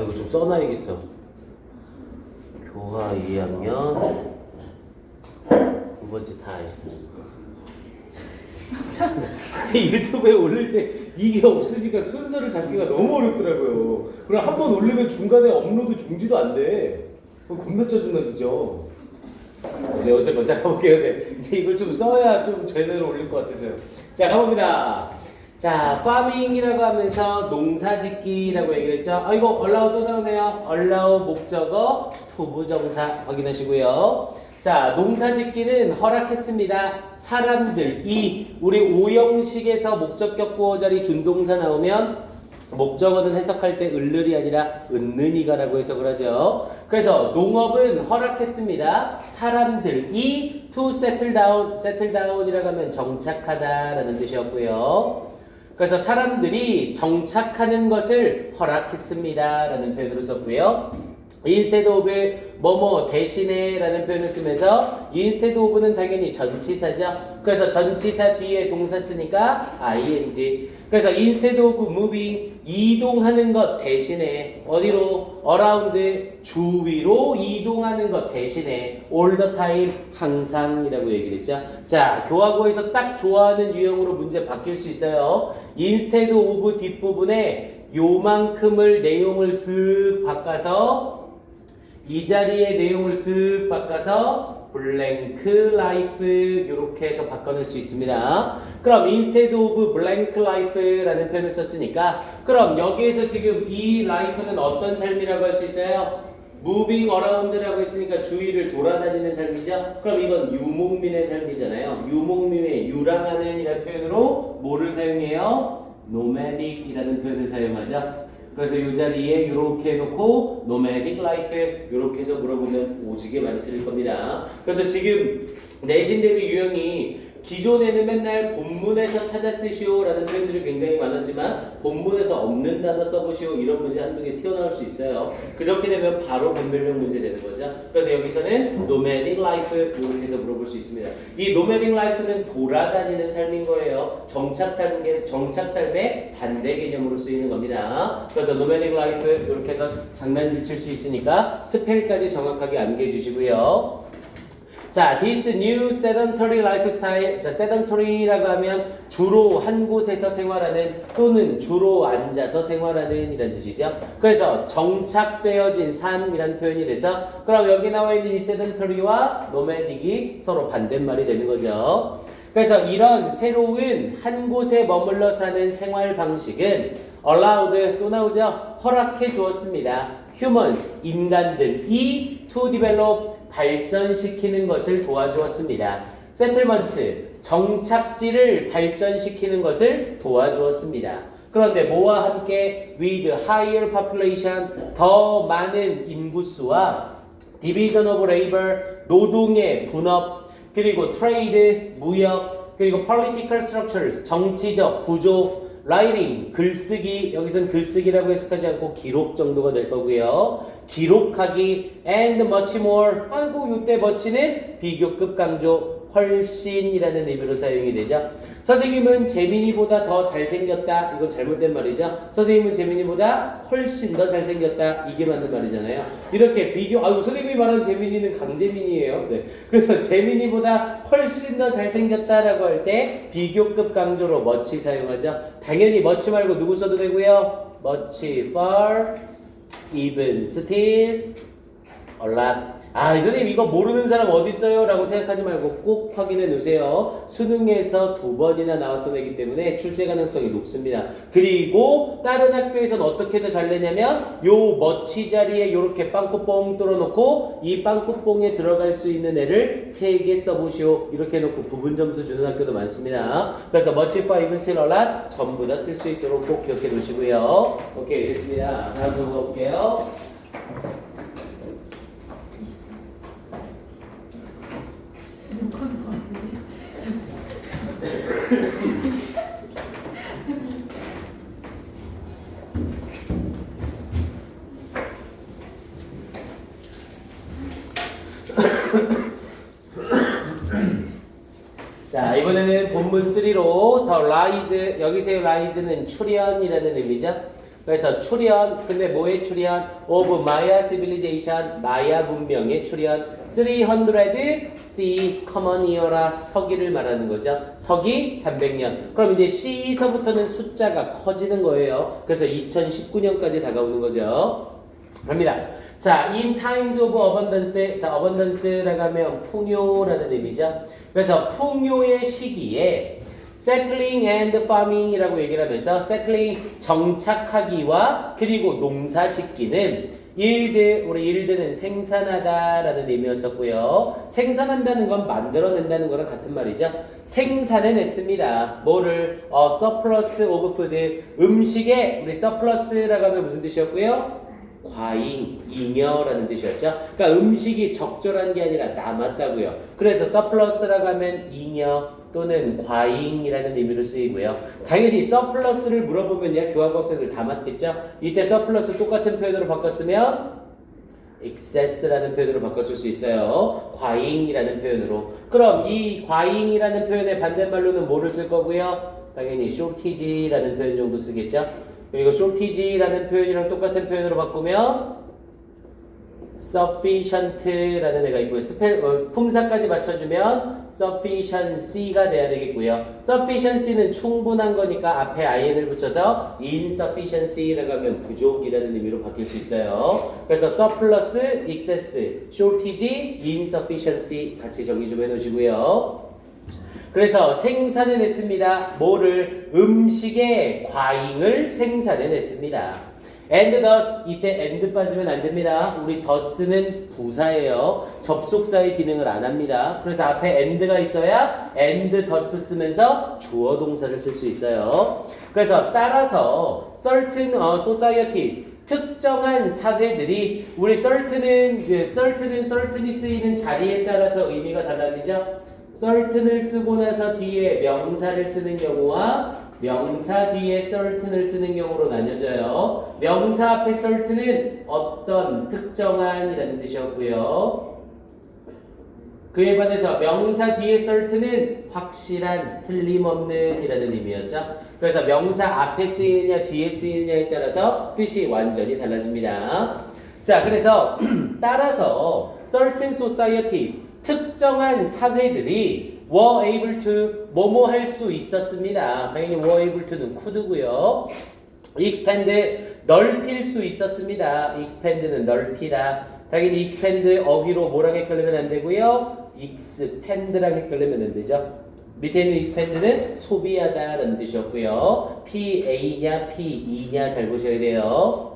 이거 좀 써놔야겠어. 교화 2학년 두 번째 타임. 유튜브에 올릴 때 이게 없으니까 순서를 잡기가 너무 어렵더라고요. 그럼 한 번 올리면 중간에 업로드 중지도 안 돼. 겁나 짜증나 진짜. 네, 어쨌건 자 가볼게요. 네. 이제 이걸 좀 써야 좀 제대로 올릴 것 같아서요. 자 가봅니다. 자, farming이라고 하면서 농사짓기라고 얘기를 했죠. 이거 allow 또 나오네요. allow 목적어 투부정사 확인하시고요. 자, 농사짓기는 허락했습니다. 사람들이 우리 오형식에서 목적격 구어자리 준동사 나오면 목적어는 해석할 때 을을이 아니라 은는이가라고 해석을 하죠. 그래서 농업은 허락했습니다. 사람들이 to settle down, settle down이라고 하면 정착하다라는 뜻이었고요. 그래서 사람들이 정착하는 것을 허락했습니다 라는 표현으로 썼고요. instead of 뭐뭐 대신에 라는 표현을 쓰면서 instead of는 당연히 전치사죠. 그래서 전치사 뒤에 동사 쓰니까 ing. 그래서 instead of moving 이동하는 것 대신에 어디로 around 주위로 이동하는 것 대신에 all the time 항상이라고 얘기를 했죠. 자, 교화고에서 딱 좋아하는 유형으로 문제 바뀔 수 있어요. instead of 뒷부분에 요만큼을 내용을 쓱 바꿔서 이 자리에 내용을 쓱 바꿔서 blank life 이렇게 해서 바꿔낼 수 있습니다. 그럼 instead of blank life라는 표현을 썼으니까 그럼 여기에서 지금 이 life는 어떤 삶이라고 할 수 있어요? moving around라고 했으니까 주위를 돌아다니는 삶이죠. 그럼 이건 유목민의 삶이잖아요. 유목민의 유랑하는 이라는 표현으로 뭐를 사용해요? nomadic 이라는 표현을 사용하죠. 그래서 이 자리에 이렇게 해놓고 nomadic life 이렇게 해서 물어보면 오지게 많이 틀릴 겁니다. 그래서 지금 내신 대비 유형이 기존에는 맨날 본문에서 찾아 쓰시오라는 표현들이 굉장히 많았지만 본문에서 없는 단어 써보시오 이런 문제 한두 개 튀어나올 수 있어요. 그렇게 되면 바로 변별력 문제 되는 거죠. 그래서 여기서는 nomadic life 이렇게 해서 물어볼 수 있습니다. 이 nomadic life는 돌아다니는 삶인 거예요. 정착 삶의 반대 개념으로 쓰이는 겁니다. 그래서 nomadic life 이렇게 해서 장난질 칠 수 있으니까 스펠까지 정확하게 암기해 주시고요. 자, this new sedentary lifestyle. 자, sedentary라고 하면 주로 한 곳에서 생활하는 또는 주로 앉아서 생활하는 이란 뜻이죠. 그래서 정착되어진 삶이란 표현이 돼서 그럼 여기 나와 있는 이 sedentary와 nomadic이 서로 반대말이 되는 거죠. 그래서 이런 새로운 한 곳에 머물러 사는 생활 방식은 allowed 또 나오죠. 허락해 주었습니다. humans 인간들이 to develop 발전시키는 것을 도와주었습니다. settlements 정착지를 발전시키는 것을 도와주었습니다. 그런데 뭐와 함께 with higher population 더 많은 인구수와 division of labor 노동의 분업 그리고 trade 무역 그리고 political structures 정치적 구조 writing 글쓰기 여기선 글쓰기라고 해석하지 않고 기록 정도가 될 거고요. 기록하기 and much more 아이고 이때 much는 비교급 강조 훨씬이라는 의미로 사용이 되죠. 선생님은 재민이보다 더 잘생겼다. 이건 잘못된 말이죠. 선생님은 재민이보다 훨씬 더 잘생겼다. 이게 맞는 말이잖아요. 이렇게 비교 선생님이 말하는 재민이는 강재민이에요. 네. 그래서 재민이보다 훨씬 더 잘생겼다라고 할 때 비교급 강조로 much 사용하죠. 당연히 much 말고 누구 써도 되고요. much, far, even, still, a lot. 이 선생님 이거 모르는 사람 어디 있어요? 라고 생각하지 말고 꼭 확인해 놓으세요. 수능에서 2번이나 나왔던 애기 때문에 출제 가능성이 높습니다. 그리고 다른 학교에서는 어떻게 더 잘 내냐면 요 머치 자리에 요렇게 빵꾸뽕 뚫어놓고 이 빵꾸뽕에 들어갈 수 있는 애를 3개 써보시오. 이렇게 해놓고 부분 점수 주는 학교도 많습니다. 그래서 머치, even, still, a lot 전부 다 쓸 수 있도록 꼭 기억해 놓으시고요. 오케이 됐습니다. 다음 거 볼게요. 자, 이번에는 본문 3로 더 rise, 여기서의 rise는 출현이라는 의미죠. 그래서 출현, 근데 뭐의 출현? of Maya civilization, 마야 문명의 출현. 300 common year라 서기를 말하는 거죠. 서기 300년. 그럼 이제 C서부터는 숫자가 커지는 거예요. 그래서 2019년까지 다가오는 거죠. 갑니다. 자, in times of abundance. 자, abundance라고 하면 풍요라는 의미죠. 그래서 풍요의 시기에 settling and farming이라고 얘기를 하면서 settling 정착하기와 그리고 농사 짓기는 우리 yield는 생산하다라는 의미였었고요. 생산한다는 건 만들어낸다는 거랑 같은 말이죠. 생산해냈습니다. 뭐를? surplus of food. 음식에 우리 surplus라고 하면 무슨 뜻이었고요? 과잉, 잉여라는 뜻이었죠. 그러니까 음식이 적절한 게 아니라 남았다고요. 그래서 surplus라고 하면 잉여 또는 과잉이라는 의미로 쓰이고요. 당연히 서플러스를 물어보면요, 교환 학생들 다 맞겠죠? 이때 서플러스 똑같은 표현으로 바꿨으면 excess라는 표현으로 바꿨을 수 있어요. 과잉이라는 표현으로. 그럼 이 과잉이라는 표현의 반대말로는 뭐를 쓸 거고요? 당연히 shortage라는 표현 정도 쓰겠죠? 그리고 shortage라는 표현이랑 똑같은 표현으로 바꾸면 sufficient라는 애가 있고요. 품사까지 맞춰주면 sufficiency가 돼야 되겠고요. sufficiency는 충분한 거니까 앞에 in을 붙여서 insufficiency라고 하면 부족이라는 의미로 바뀔 수 있어요. 그래서 surplus, excess, shortage, insufficiency 같이 정리 좀 해놓으시고요. 그래서 생산해냈습니다. 뭐를? 음식의 과잉을 생산해냈습니다. and thus, 이때 and 빠지면 안 됩니다. 우리 thus는 부사예요. 접속사의 기능을 안 합니다. 그래서 앞에 and가 있어야 and thus 쓰면서 주어 동사를 쓸 수 있어요. 그래서 따라서 certain societies, 특정한 사회들이 우리 certain이 쓰이는 자리에 따라서 의미가 달라지죠. certain을 쓰고 나서 뒤에 명사를 쓰는 경우와 명사 뒤에 certain을 쓰는 경우로 나뉘어져요. 명사 앞에 certain은 어떤 특정한이라는 뜻이었고요. 그에 반해서 명사 뒤에 certain은 확실한, 틀림없는 이라는 의미였죠. 그래서 명사 앞에 쓰이느냐 뒤에 쓰이느냐에 따라서 뜻이 완전히 달라집니다. 자, 그래서 따라서 certain societies, 특정한 사회들이 were able to 뭐뭐 할 수 있었습니다. 당연히 were able to는 could고요. expand 넓힐 수 있었습니다. expand는 넓히다. 당연히 expand 어휘로 뭐랑 헷갈리면 안 되고요. expand랑 헷갈리면 안 되죠. 밑에 있는 expand는 소비하다라는 뜻이었고요. PA냐 PE냐 잘 보셔야 돼요.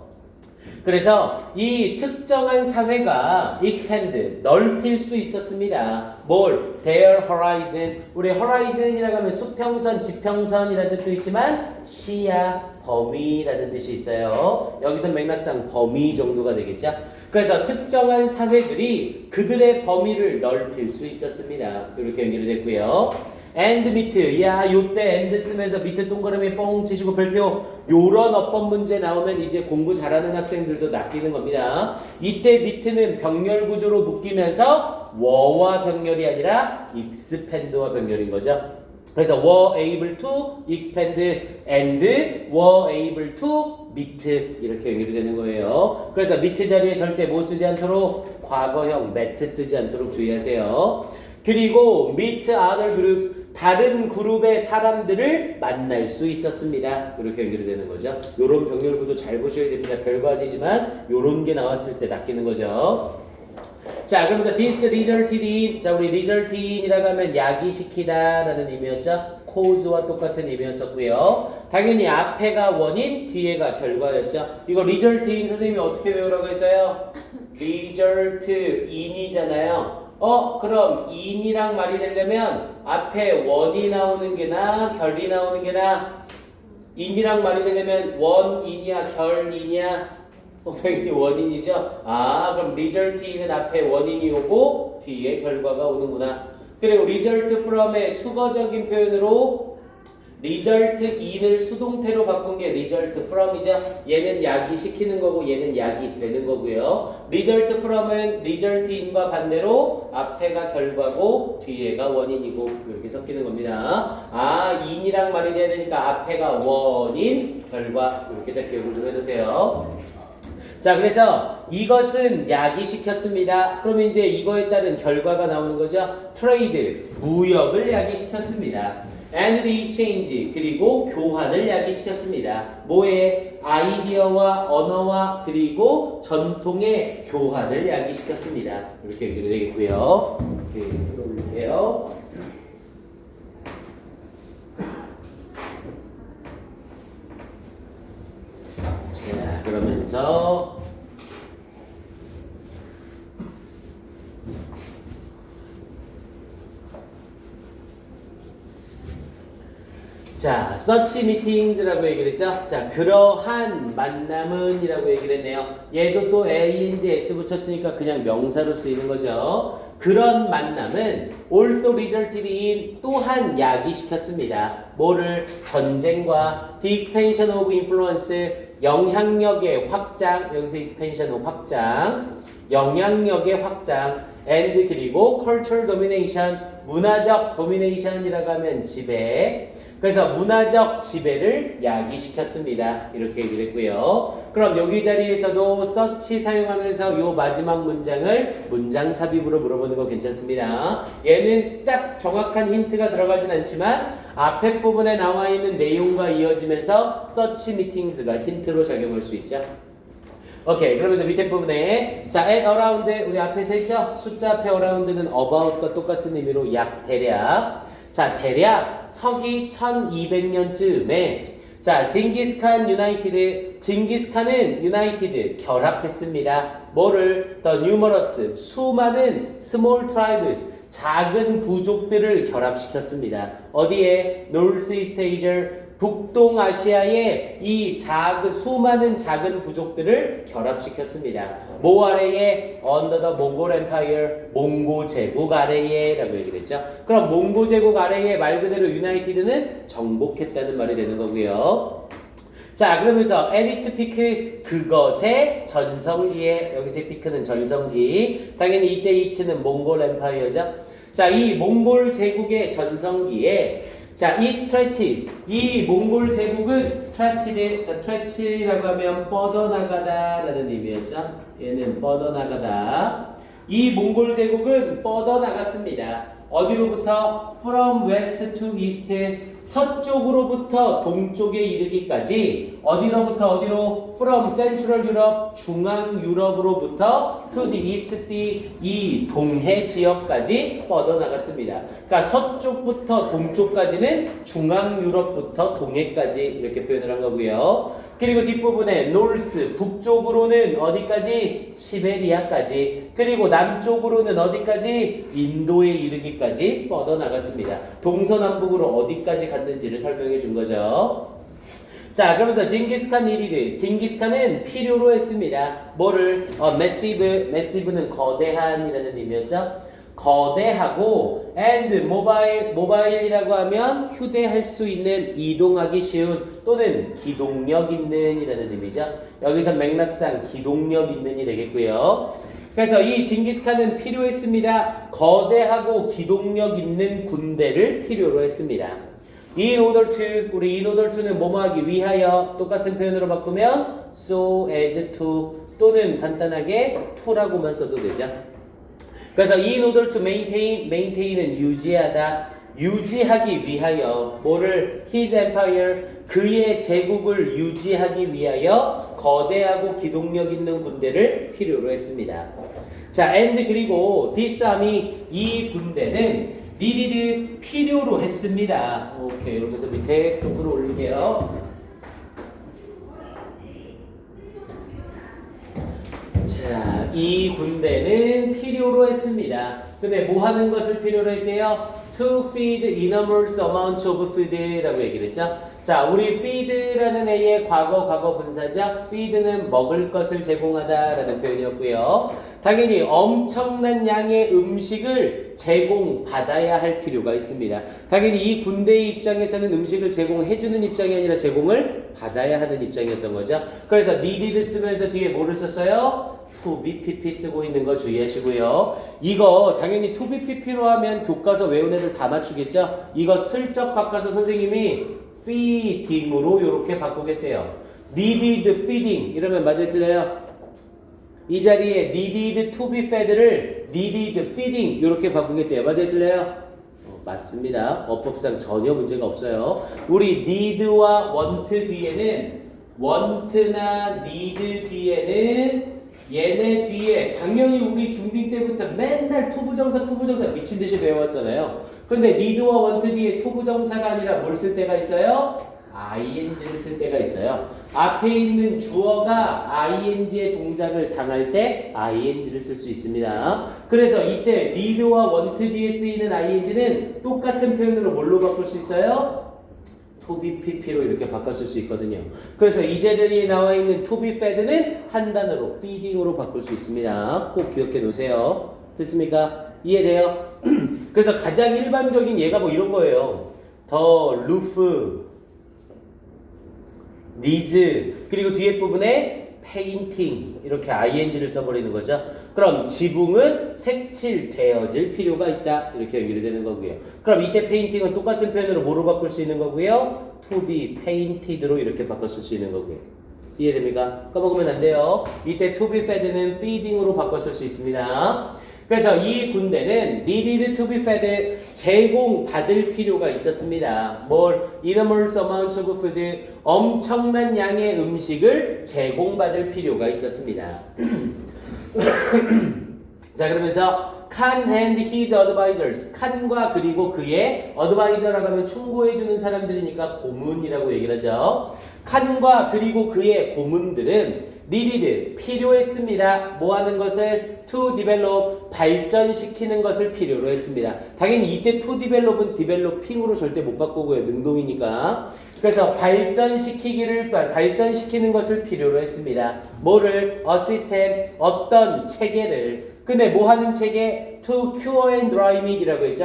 그래서 이 특정한 사회가 expand, 넓힐 수 있었습니다. 뭘? their horizon. 우리 horizon이라고 하면 수평선, 지평선이라는 뜻도 있지만 시야, 범위라는 뜻이 있어요. 여기서 맥락상 범위 정도가 되겠죠. 그래서 특정한 사회들이 그들의 범위를 넓힐 수 있었습니다. 이렇게 연결이 됐고요. and 밑, 야, 요때 and 쓰면서 밑에 동그라미 뻥 치시고 별표. 요런 어법 문제 나오면 이제 공부 잘하는 학생들도 낚이는 겁니다. 이때 밑에는 병렬 구조로 묶이면서 were와 병렬이 아니라 expand와 병렬인 거죠. 그래서 were able to expand and were able to meet 이렇게 연결이 되는 거예요. 그래서 meet 자리에 절대 뭐 쓰지 않도록 과거형 met 쓰지 않도록 주의하세요. 그리고 meet other groups, 다른 그룹의 사람들을 만날 수 있었습니다. 이렇게 연결이 되는 거죠. 요런 병렬 구조 잘 보셔야 됩니다. 별거 아니지만 요런 게 나왔을 때 낚이는 거죠. 자, 그러면서 this resulted in, 자, 우리 resulted in이라고 하면 야기시키다 라는 의미였죠. cause와 똑같은 의미였었고요. 당연히 앞에가 원인, 뒤에가 결과였죠. 이거 result in 선생님이 어떻게 외우라고 했어요? result in이잖아요. 그럼 in이랑 말이 되려면 앞에 원이 나오는 게 나, 결이 나오는 게 나. in이랑 말이 되려면 원인이야, 결인이야? 당연히 원인이죠. 그럼 result in은 앞에 원인이 오고 뒤에 결과가 오는구나. 그리고 result from의 수거적인 표현으로 result in을 수동태로 바꾼 게 result from이죠. 얘는 야기시키는 거고 얘는 야기 되는 거고요. result from은 result in과 반대로 앞에가 결과고 뒤에가 원인이고 이렇게 섞이는 겁니다. in이랑 말이 돼야 되니까 앞에가 원인, 결과 이렇게 이렇게 딱 기억을 좀 해두세요. 자, 그래서 이것은 야기시켰습니다. 그러면 이제 이거에 따른 결과가 나오는 거죠. 트레이드, 무역을 야기시켰습니다. and the exchange, 그리고 교환을 야기시켰습니다. 뭐에? 아이디어와 언어와 그리고 전통의 교환을 야기시켰습니다. 이렇게 얘기를 되겠고요. 이렇게 올릴게요. 자, 그러면서 자, such meetings라고 얘기를 했죠. 자, 그러한 만남은 이라고 얘기를 했네요. 얘도 또 ing, s 붙였으니까 그냥 명사로 쓰이는 거죠. 그런 만남은 also resulted in 또한 야기시켰습니다. 뭐를? 전쟁과 the expansion of influence, 영향력의 확장, 여기서 expansion 확장, 영향력의 확장, and 그리고 cultural domination, 문화적 domination이라고 하면 지배. 그래서 문화적 지배를 야기시켰습니다. 이렇게 얘기를 했고요. 그럼 여기 자리에서도 such 사용하면서 요 마지막 문장을 문장 삽입으로 물어보는 거 괜찮습니다. 얘는 딱 정확한 힌트가 들어가진 않지만 앞에 부분에 나와 있는 내용과 이어지면서 such meetings가 힌트로 작용할 수 있죠. 오케이, 그러면서 밑에 부분에 자, at around 우리 앞에서 했죠? 숫자 앞에 around는 about과 똑같은 의미로 약, 대략. 자, 대략 서기 1200년쯤에 자, 징기스칸 유나이티드, 징기스칸은 유나이티드 결합했습니다. 뭐를? The numerous, 수많은 small tribes, 작은 부족들을 결합시켰습니다. 어디에? North East Asia, 북동아시아의 이 수많은 작은 부족들을 결합시켰습니다. 뭐 아래에? Under the Mongol Empire, 몽고 제국 아래에 라고 얘기를 했죠. 그럼 몽고 제국 아래에 말 그대로 유나이티드는 정복했다는 말이 되는 거고요. 자, 그러면서 at its peak, 그것의 전성기에, 여기서의 피크는 전성기, 당연히 이때 it는 몽골 엠파이어죠. 자, 이 몽골 제국의 전성기에 자, it stretches, 이 몽골 제국은 stretched, 자, stretch라고 하면 뻗어나가다 라는 의미였죠. 얘는 뻗어나가다. 이 몽골 제국은 뻗어나갔습니다. 어디로부터? From west to east, 서쪽으로부터 동쪽에 이르기까지. 어디로부터 어디로? From central Europe, 중앙 유럽으로부터 to the east sea, 이 동해 지역까지 뻗어나갔습니다. 그러니까 서쪽부터 동쪽까지는 중앙 유럽부터 동해까지 이렇게 표현을 한 거고요. 그리고 뒷부분에 north, 북쪽으로는 어디까지? 시베리아까지. 그리고 남쪽으로는 어디까지? 인도에 이르기까지 뻗어나갔습니다. 동서남북으로 어디까지 갔는지를 설명해 준 거죠. 자, 그러면서 징기스칸 needed, 징기스칸은 필요로 했습니다. 뭐를? massive는 거대한이라는 의미였죠. 거대하고 and mobile이라고 하면 휴대할 수 있는, 이동하기 쉬운 또는 기동력 있는 이라는 의미죠. 여기서 맥락상 기동력 있는이 되겠고요. 그래서 이 징기스칸은 필요했습니다. 거대하고 기동력 있는 군대를 필요로 했습니다. In order to, 우리 in order to는 뭐뭐 하기 위하여, 똑같은 표현으로 바꾸면 so as to 또는 간단하게 to라고만 써도 되죠. 그래서 in order to maintain은 유지하다, 유지하기 위하여, 뭐를? his empire, 그의 제국을 유지하기 위하여 거대하고 기동력 있는 군대를 필요로 했습니다. 자, and 그리고 this army, 이 군대는 needed, 필요로 했습니다. 오케이, 이렇게 해서 밑에 톡으로 올릴게요. 자, 이 군대는 필요로 했습니다. 근데 뭐 하는 것을 필요로 했대요? To feed enormous amounts of food라고 얘기를 했죠. 자, 우리 feed라는 A의 과거 분사죠. feed는 먹을 것을 제공하다라는 표현이었고요. 당연히 엄청난 양의 음식을 제공받아야 할 필요가 있습니다. 당연히 이 군대의 입장에서는 음식을 제공해주는 입장이 아니라 제공을 받아야 하는 입장이었던 거죠. 그래서 needed 쓰면서 뒤에 뭐를 썼어요? to be pp 쓰고 있는 거 주의하시고요. 이거 당연히 to be pp로 하면 교과서 외운 애들 다 맞추겠죠? 이거 슬쩍 바꿔서 선생님이 feeding으로 이렇게 바꾸겠대요. needed feeding 이러면 맞아요, 틀려요? 이 자리에 needed to be fed를 needed feeding 이렇게 바꾸겠대요. 맞아요, 틀려요? 맞습니다. 어법상 전혀 문제가 없어요. 우리 need와 want 뒤에는 want나 need 뒤에는 얘네 뒤에 당연히 우리 중딩 때부터 맨날 투부정사 미친 듯이 배워왔잖아요. 근데 need와 want 뒤에 투부정사가 아니라 뭘 쓸 때가 있어요? ing를 쓸 때가 있어요. 앞에 있는 주어가 ing의 동작을 당할 때 ing를 쓸 수 있습니다. 그래서 이때 need와 want 뒤에 쓰이는 ing는 똑같은 표현으로 뭘로 바꿀 수 있어요? to be pp로 이렇게 바꿨을 수 있거든요. 그래서 이 자리에 나와 있는 to be fed는 한 단어로 feeding으로 바꿀 수 있습니다. 꼭 기억해 놓으세요. 됐습니까? 이해돼요? 그래서 가장 일반적인 예가 뭐 이런 거예요. 더 루프 needs 그리고 뒤에 부분에 painting 이렇게 ing를 써버리는 거죠. 그럼 지붕은 색칠되어질 필요가 있다 이렇게 연결이 되는 거고요. 그럼 이때 painting은 똑같은 표현으로 뭐로 바꿀 수 있는 거고요? to be painted로 이렇게 바꿨을 수 있는 거고요. 이해됩니까? 까먹으면 안 돼요. 이때 to be fed는 feeding으로 바꿨을 수 있습니다. 그래서 이 군대는 needed to be fed 제공받을 필요가 있었습니다. 뭘? enormous amount of food 엄청난 양의 음식을 제공받을 필요가 있었습니다. 자 그러면서 Khan and his advisors 칸과 그리고 그의 advisor라고 하면 충고해주는 사람들이니까 고문이라고 얘기를 하죠. 칸과 그리고 그의 고문들은 needed 필요했습니다. 뭐 하는 것을? to develop 발전시키는 것을 필요로 했습니다. 당연히 이때 to develop은 developing으로 절대 못 바꾸고요. 능동이니까. 그래서 발전시키는 것을 필요로 했습니다. 뭐를? a system 어떤 체계를. 근데 뭐 하는 체계? to cure and dry meat이라고 했죠.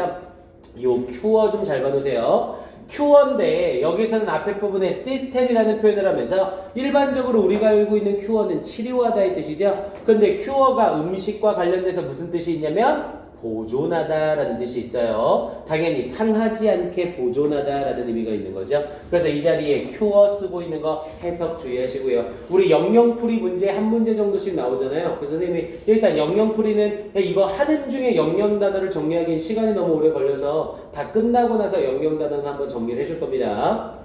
요 cure 좀 잘 봐두세요. 큐어인데 여기서는 앞에 부분에 시스템이라는 표현을 하면서 일반적으로 우리가 알고 있는 큐어는 치료하다의 뜻이죠. 근데 큐어가 음식과 관련돼서 무슨 뜻이 있냐면 보존하다라는 뜻이 있어요. 당연히 상하지 않게 보존하다라는 의미가 있는 거죠. 그래서 이 자리에 큐어 쓰고 있는 거 해석 주의하시고요. 우리 영영풀이 문제 한 문제 정도씩 나오잖아요. 그래서 선생님이 일단 영영풀이는 이거 하는 중에 영영 단어를 정리하기엔 시간이 너무 오래 걸려서 다 끝나고 나서 영영 단어는 한번 정리를 해줄 겁니다.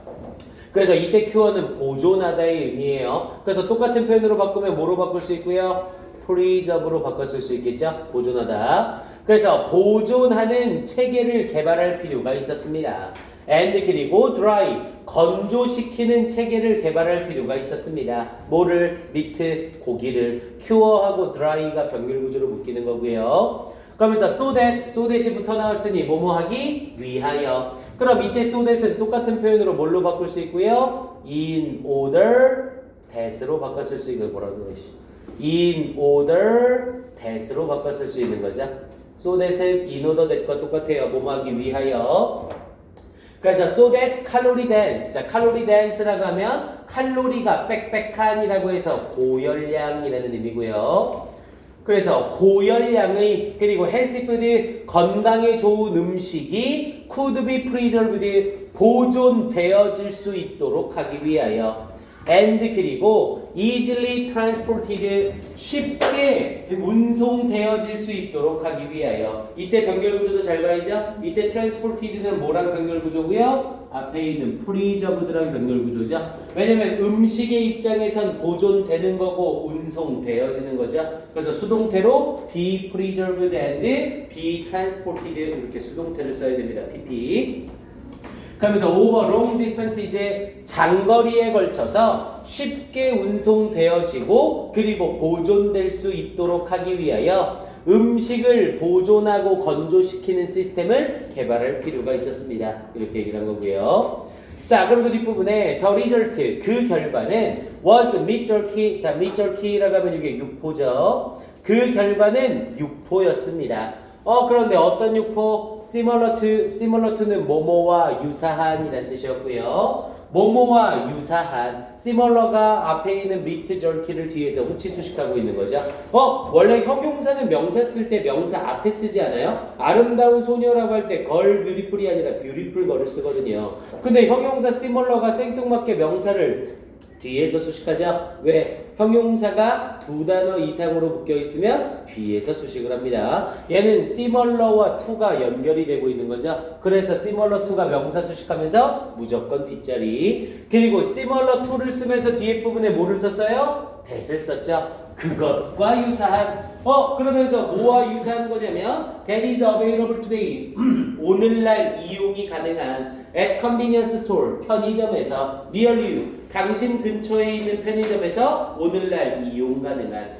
그래서 이때 큐어는 보존하다의 의미예요. 그래서 똑같은 표현으로 바꾸면 뭐로 바꿀 수 있고요? preserve로 바꿨을 수 있겠죠? 보존하다. 그래서 보존하는 체계를 개발할 필요가 있었습니다. and 그리고 dry 건조시키는 체계를 개발할 필요가 있었습니다. 뭐를? meat 고기를 cure하고 dry가 병렬 구조로 묶이는 거고요. 그러면서 so that이 붙어 나왔으니 뭐뭐 하기 위하여. 그럼 이때 so that은 똑같은 표현으로 뭘로 바꿀 수 있고요? in order that으로 바꿨을 수 있는 뭐라고 그러시? in order that으로 바꿨을 수 있는 거죠. so that은 in order that과 똑같아요. 뭐뭐 하기 위하여. 그래서 so that calorie dense. 자, calorie dense라고 하면 칼로리가 빽빽한이라고 해서 고열량이라는 의미고요. 그래서 고열량의 그리고 healthy food 건강에 좋은 음식이 could be preserved 보존되어질 수 있도록 하기 위하여 and 그리고 easily transported 쉽게 운송되어질 수 있도록 하기 위하여. 이때 병렬 구조도 잘 봐야죠. 이때 transported는 뭐랑 병렬 구조고요? 앞에 있는 preserved랑 병렬 구조죠. 왜냐면 음식의 입장에선 보존되는 거고 운송되어지는 거죠. 그래서 수동태로 be preserved and be transported 이렇게 수동태를 써야 됩니다. pp. 그러면서 over long distance 이제 장거리에 걸쳐서 쉽게 운송되어지고 그리고 보존될 수 있도록 하기 위하여 음식을 보존하고 건조시키는 시스템을 개발할 필요가 있었습니다. 이렇게 얘기를 한 거고요. 자, 그러면서 뒷부분에 the result 그 결과는 was meat jerky. 자, meat jerky라고 하면 이게 육포죠. 그 결과는 육포였습니다. 그런데 어떤 육포? similar to는 뭐뭐와 유사한이라는 뜻이었고요. 뭐뭐와 유사한. similar가 앞에 있는 meat jerky를 뒤에서 후치 수식하고 있는 거죠. 원래 형용사는 명사 쓸 때 명사 앞에 쓰지 않아요? 아름다운 소녀라고 할 때 girl beautiful이 아니라 beautiful girl을 쓰거든요. 근데 형용사 similar가 생뚱맞게 명사를 뒤에서 수식하죠. 왜? 형용사가 두 단어 이상으로 묶여 있으면 뒤에서 수식을 합니다. 얘는 similar와 to가 연결이 되고 있는 거죠. 그래서 similar to가 명사 수식하면서 무조건 뒷자리. 그리고 similar to를 쓰면서 뒤에 부분에 뭐를 썼어요? that을 썼죠. 그것과 유사한. 그러면서 뭐와 유사한 거냐면 that is available today. 오늘날 이용이 가능한 at convenience store. 편의점에서 near you. 당신 근처에 있는 편의점에서 오늘날 이용 가능한.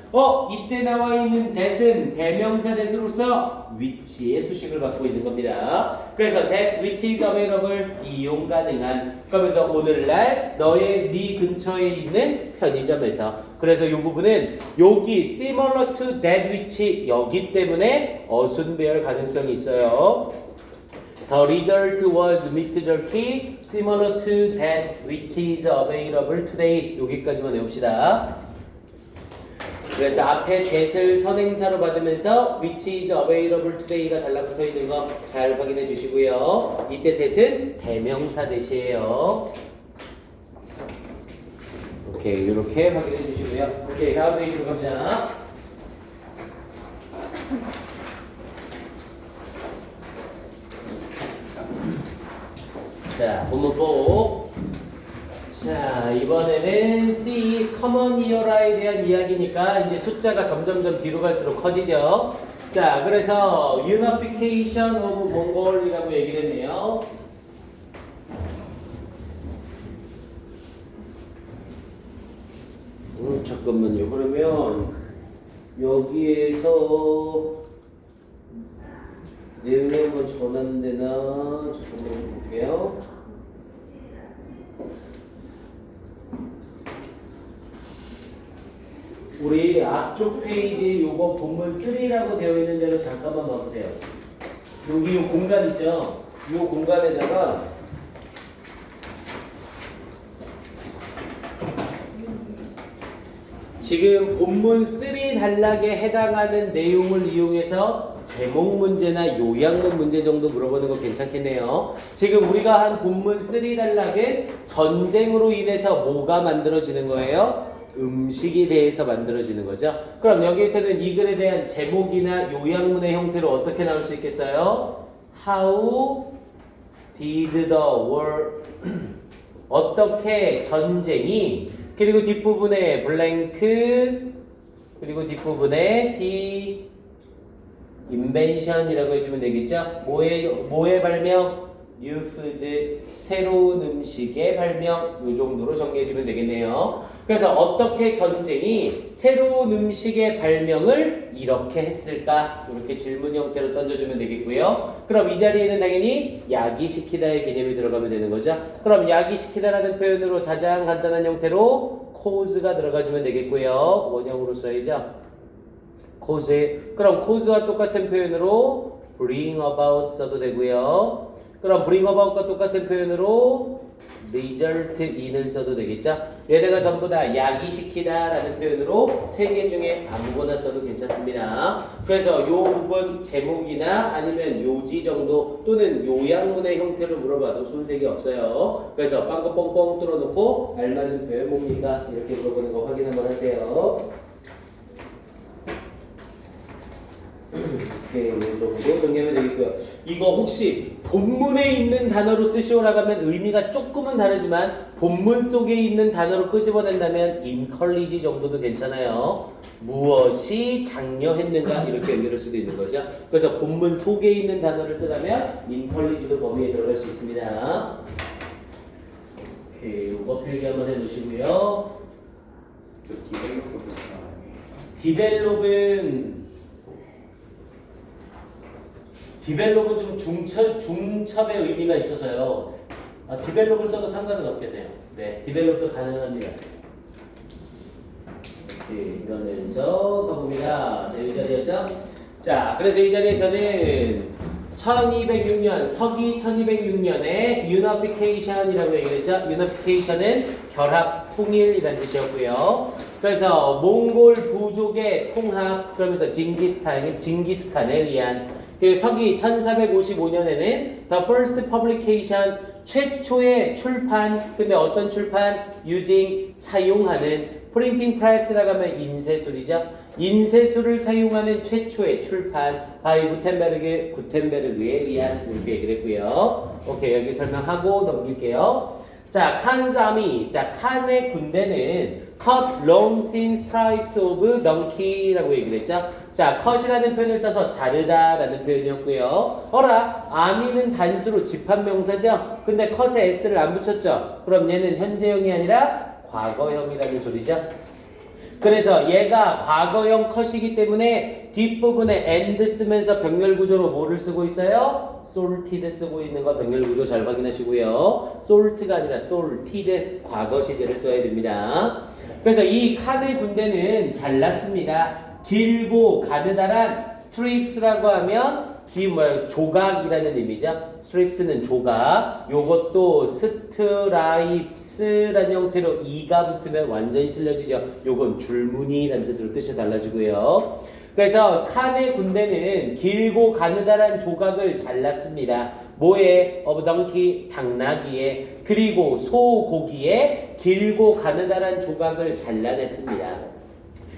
이때 나와 있는 that은 대명사 that으로서 which의 수식을 받고 있는 겁니다. 그래서 that which is available 이용 가능한. 그러면서 오늘날 네 근처에 있는 편의점에서. 그래서 이 부분은 여기 similar to that which 여기 때문에 어순배열 가능성이 있어요. The result was meat jerky similar to that which is available today. 여기까지만 외웁시다. 그래서 앞에 that을 선행사로 받으면서 which is available today가 달라붙어 있는 거 잘 확인해 주시고요. 이때 that은 대명사 that이에요. 오케이, 이렇게 확인해 주시고요. 오케이, 다음 페이지로 갑니다. 자, 본문보. 자, 이번에는 C, common era에 대한 이야기니까 이제 숫자가 점점점 뒤로 갈수록 커지죠. 자, 그래서 unification of Mongol이라고 얘기를 했네요. 잠깐만요. 그러면 여기에서 내용이 한번 전환되나? 잠깐만 볼게요. 우리 앞쪽 페이지 요거 본문 3라고 되어 있는 대로 잠깐만 봐보세요. 여기 요 공간 있죠? 요 공간에다가 지금 본문 3 단락에 해당하는 내용을 이용해서 제목 문제나 요약문 문제 정도 물어보는 거 괜찮겠네요. 지금 우리가 한 본문 3 단락은 전쟁으로 인해서 뭐가 만들어지는 거예요? 음식에 대해서 만들어지는 거죠. 그럼 여기에서는 이 글에 대한 제목이나 요약문의 형태로 어떻게 나올 수 있겠어요? How did the war 어떻게 전쟁이 그리고 뒷부분에 블랭크 그리고 뒷부분에 the invention이라고 해주면 되겠죠. 뭐의 발명? New foods 새로운 음식의 발명 이 정도로 정리해주면 되겠네요. 그래서 어떻게 전쟁이 새로운 음식의 발명을 이렇게 했을까? 이렇게 질문 형태로 던져주면 되겠고요. 그럼 이 자리에는 당연히 야기시키다의 개념이 들어가면 되는 거죠. 그럼 야기시키다라는 표현으로 가장 간단한 형태로 cause가 들어가주면 되겠고요. 원형으로 써야죠. cause. 그럼 cause와 똑같은 표현으로 bring about 써도 되고요. 그럼 bring about과 똑같은 표현으로 result in을 써도 되겠죠? 얘네가 전부 다 야기시키다 라는 표현으로 세 개 중에 아무거나 써도 괜찮습니다. 그래서 요 부분 제목이나 아니면 요지 정도 또는 요약문의 형태로 물어봐도 손색이 없어요. 그래서 빵긋 뻥뻥 뚫어놓고 알맞은 표현 뭡니까? 이렇게 물어보는 거 확인 한번 하세요. 오케이, 이 정도 정리하면 되겠고요. 이거 혹시 본문에 있는 단어로 쓰시오라고 하면 의미가 조금은 다르지만 본문 속에 있는 단어로 끄집어낸다면 encourage 정도도 괜찮아요. 무엇이 장려했는가 이렇게 연결할 수도 있는 거죠. 그래서 본문 속에 있는 단어를 쓰려면 encourage도 범위에 들어갈 수 있습니다. 오케이, 이거 필기 한번 해주시고요. 디벨롭은 좀 중첩의 의미가 있어서요. 디벨롭을 써도 상관은 없겠네요. 네, 디벨롭도 가능합니다. 네, 이러면서 가봅니다. 자, 이 자리였죠? 자, 그래서 이 자리에서는 1206년, 서기 1206년에 unification이라고 얘기를 했죠. unification은 결합, 통일이라는 뜻이었고요. 그래서 몽골 부족의 통합, 그러면서 징기스칸에 의한 그리고 서기 1455년에는 The First Publication 최초의 출판, 근데 어떤 출판? using, 사용하는, 프린팅 프레스라고 하면 인쇄술이죠. 인쇄술을 사용하는 최초의 출판, 바이 구텐베르그에 의한 이렇게 얘기를 했고요. 오케이, 여기 설명하고 넘길게요. 자, 칸's army. 자, 칸의 군대는 cut long thin stripes of donkey라고 얘기를 했죠. 자, cut이라는 표현을 써서 자르다라는 표현이었고요. 어라, army는 단수로 집합명사죠. 근데 cut에 s를 안 붙였죠. 그럼 얘는 현재형이 아니라 과거형이라는 소리죠. 그래서 얘가 과거형 컷이기 때문에 뒷부분에 and 쓰면서 병렬 구조로 뭐를 쓰고 있어요? salted 쓰고 있는 거 병렬 구조 잘 확인하시고요. salt가 아니라 salted 과거 시제를 써야 됩니다. 그래서 이 칸의 군대는 잘났습니다. 길고 가느다란 strips라고 하면 조각이라는 의미죠. strips는 조각. 요것도 stripes라는 형태로 이가 붙으면 완전히 틀려지죠. 요건 줄무늬라는 뜻으로 뜻이 달라지고요. 그래서 칸의 군대는 길고 가느다란 조각을 잘랐습니다. 뭐에? of donkey, 당나귀에. 그리고 소고기에 길고 가느다란 조각을 잘라냈습니다.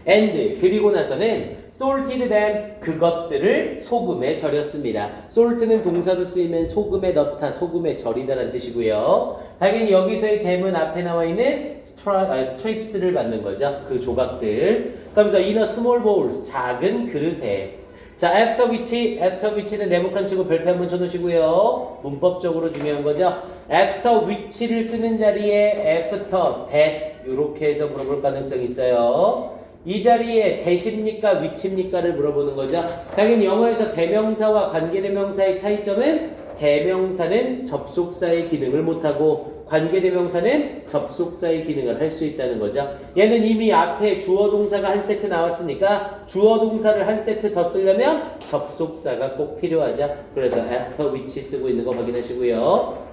and 그리고 나서는 salted them 그것들을 소금에 절였습니다. salt는 동사로 쓰이면 소금에 넣다, 소금에 절이다라는 뜻이고요. 당연히 여기서의 them은 앞에 나와 있는 strips를 받는 거죠. 그 조각들. 그러면서 in a small bowls 작은 그릇에. 자, after which는 네모칸 치고 별표 한번 쳐놓으시고요. 문법적으로 중요한 거죠. after which를 쓰는 자리에 after that 이렇게 해서 물어볼 가능성이 있어요. 이 자리에 대십니까 위치입니까를 물어보는 거죠. 당연히 영어에서 대명사와 관계대명사의 차이점은 대명사는 접속사의 기능을 못하고 관계대명사는 접속사의 기능을 할 수 있다는 거죠. 얘는 이미 앞에 주어동사가 한 세트 나왔으니까 주어동사를 한 세트 더 쓰려면 접속사가 꼭 필요하죠. 그래서 after which 쓰고 있는 거 확인하시고요.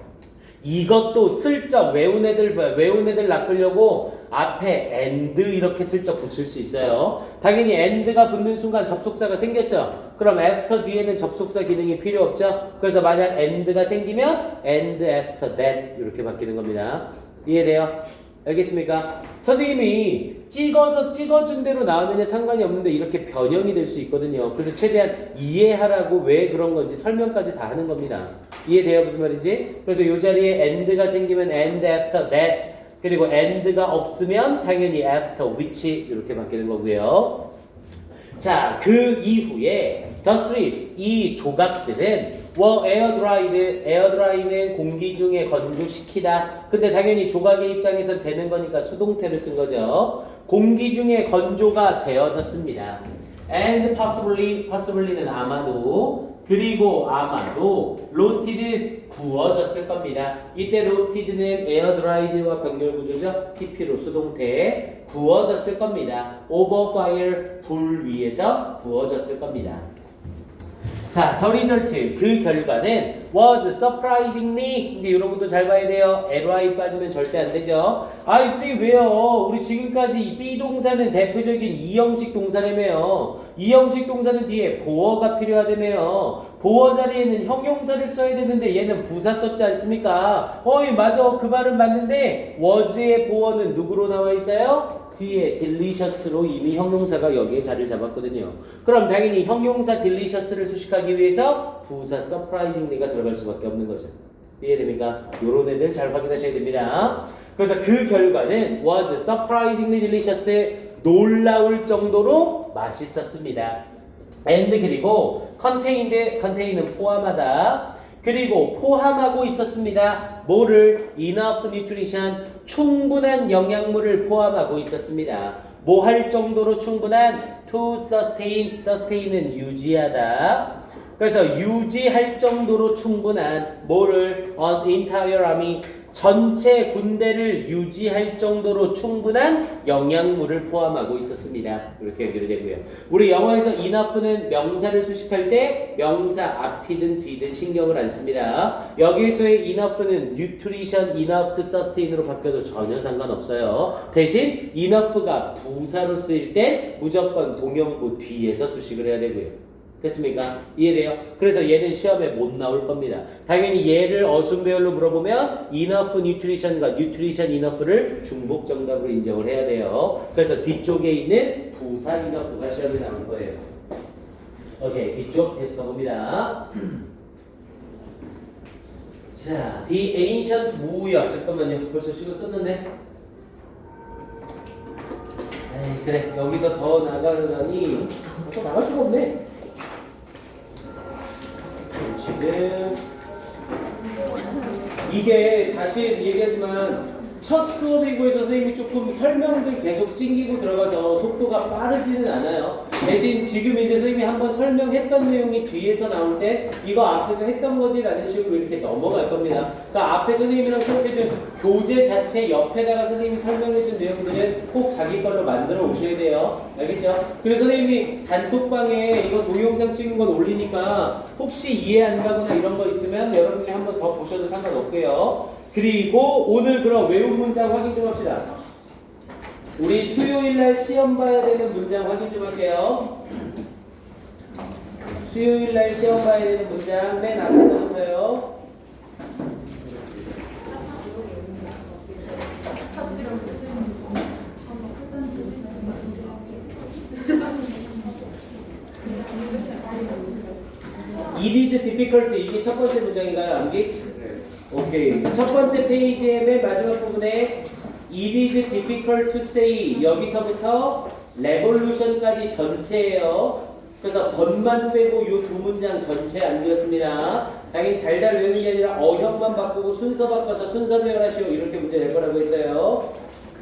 이것도 슬쩍 외운 애들 낚으려고 앞에 and 이렇게 슬쩍 붙일 수 있어요. 당연히 and가 붙는 순간 접속사가 생겼죠. 그럼 after 뒤에는 접속사 기능이 필요 없죠. 그래서 만약 and가 생기면 and after that 이렇게 바뀌는 겁니다. 이해돼요? 알겠습니까? 선생님이 찍어준 대로 나오면 상관이 없는데 이렇게 변형이 될 수 있거든요. 그래서 최대한 이해하라고 왜 그런 건지 설명까지 다 하는 겁니다. 이해돼요? 무슨 말인지? 그래서 이 자리에 and가 생기면 and after that 그리고 and가 없으면 당연히 after which 이렇게 바뀌는 거고요. 자, 그 이후에 the strips 이 조각들은 에어드라이는 공기 중에 건조시키다. 근데 당연히 조각의 입장에선 되는 거니까 수동태를 쓴 거죠. 공기 중에 건조가 되어졌습니다. And possibly는 아마도 그리고 아마도 roasted 구워졌을 겁니다. 이때 roasted는 에어드라이드와 병렬 구조죠. PP로 수동태 구워졌을 겁니다. over fire 불 위에서 구워졌을 겁니다. 자, the result 그 결과는 was surprisingly 이제 여러분도 잘 봐야 돼요. ly 빠지면 절대 안 되죠. 아, 선생님 왜요? 우리 지금까지 be 동사는 대표적인 이형식 동사라며요. 이형식 동사는 뒤에 보어가 필요하다며요. 보어 자리에는 형용사를 써야 되는데 얘는 부사 썼지 않습니까? 맞아. 그 말은 맞는데 was의 보어는 누구로 나와 있어요? 뒤에 delicious로 이미 형용사가 여기에 자리를 잡았거든요. 그럼 당연히 형용사 delicious를 수식하기 위해서 부사 surprisingly가 들어갈 수밖에 없는 거죠. 이해됩니까? 요런 애들 잘 확인하셔야 됩니다. 그래서 그 결과는 was surprisingly delicious 놀라울 정도로 맛있었습니다. and 그리고 contain은 포함하다. 그리고 포함하고 있었습니다. 뭐를? enough nutrition 충분한 영양물을 포함하고 있었습니다. 뭐 할 정도로 충분한 to sustain은 유지하다. 그래서 유지할 정도로 충분한 뭐를 an entire army 전체 군대를 유지할 정도로 충분한 영양물을 포함하고 있었습니다. 이렇게 연결이 되고요. 우리 영어에서 enough는 명사를 수식할 때 명사 앞이든 뒤든 신경을 안 씁니다. 여기서의 enough는 nutrition, enough to sustain으로 바뀌어도 전혀 상관없어요. 대신 enough가 부사로 쓰일 때 무조건 동형부 뒤에서 수식을 해야 되고요. 됐습니까? 이해돼요? 그래서 얘는 시험에 못 나올 겁니다. 당연히 얘를 어순배열로 물어보면 enough nutrition과 nutrition enough를 중복 정답으로 인정을 해야 돼요. 그래서 뒤쪽에 있는 부사 enough가 시험에 나올 거예요. 오케이, 뒤쪽 테스트 가봅니다. 자, the ancient 뭐야? 잠깐만요. 벌써 시간 끝났네. 에이, 그래. 여기서 더 나가려니 또 나갈 수가 없네. 지금 이게 다시 얘기하지만 첫 수업이고 해서 선생님이 조금 설명들 계속 찡기고 들어가서 속도가 빠르지는 않아요. 대신 지금 이제 선생님이 한번 설명했던 내용이 뒤에서 나올 때 이거 앞에서 했던 거지라는 식으로 이렇게 넘어갈 겁니다. 그러니까 앞에 선생님이랑 수업해준 교재 자체 옆에다가 선생님이 설명해준 내용들은 꼭 자기 걸로 만들어 오셔야 돼요. 알겠죠? 그래서 선생님이 단톡방에 이거 동영상 찍은 건 올리니까 혹시 이해 안 가거나 이런 거 있으면 여러분들이 한번 더 보셔도 상관없고요. 그리고 오늘 그럼 외운 문장 확인 좀 합시다. 우리 수요일날 시험 봐야 되는 문장 확인 좀 할게요. 수요일날 시험 봐야 되는 문장 맨 앞에서부터요. It is difficult. 이게 첫 번째 문장인가요, 암기? 오케이. 첫 번째 페이지의 맨 마지막 부분에 It is difficult to say 여기서부터 revolution까지 전체예요. 그래서 번만 빼고 이 두 문장 전체 암기였습니다. 당연히 달달 외우는 게 아니라 어형만 바꾸고 순서 바꿔서 순서 배열하시오 이렇게 문제 낼 거라고 했어요.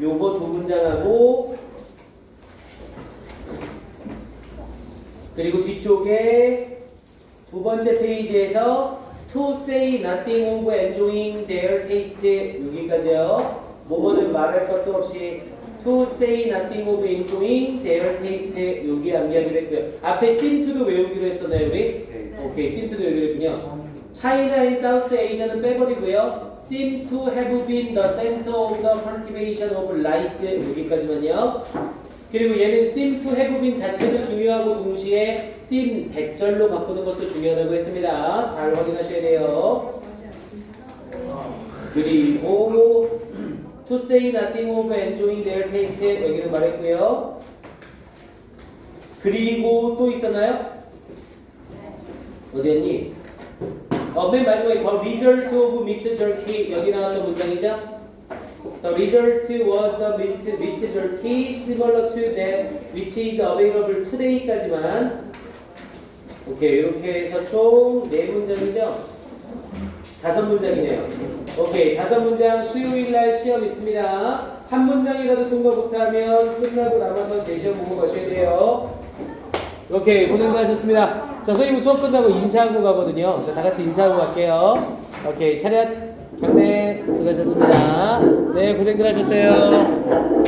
요거 두 문장하고 그리고 뒤쪽에 두 번째 페이지에서 to say nothing of enjoying their taste 여기까지요. 뭐뭐는 말할 것도 없이 to say nothing of enjoying their taste 여기 암기하기로 했고요. 앞에 seem to도 외우기로 했잖아요 우리? 오케이, seem to도 외우기로 했군요. China and South Asia는 빼버리고요. seem to have been the center of the cultivation of rice 여기까지만요. 그리고 얘는 seem to have been 자체도 중요하고 동시에 seem 대절로 바꾸는 것도 중요하다고 했습니다. 잘 확인하셔야 돼요. 그리고 to say nothing of enjoying their taste 여기는 말했고요. 그리고 또 있었나요? 어디였니? 맨 마지막에 the result of meat jerky 여기 나왔던 문장이죠? The result was the meat jerky similar to that which is available today까지만 오케이 이렇게 해서 총 4문장이죠? 5문장이네요. 오케이 5문장 수요일날 시험 있습니다. 한 문장이라도 통과 못하면 끝나고 남아서 재시험 보고 가셔야 돼요. 오케이 고생들 하셨습니다. 자 선생님 수업 끝나고 인사하고 가거든요. 자 다같이 인사하고 갈게요. 오케이 차렷 경례 수고하셨습니다. 네 고생들 하셨어요.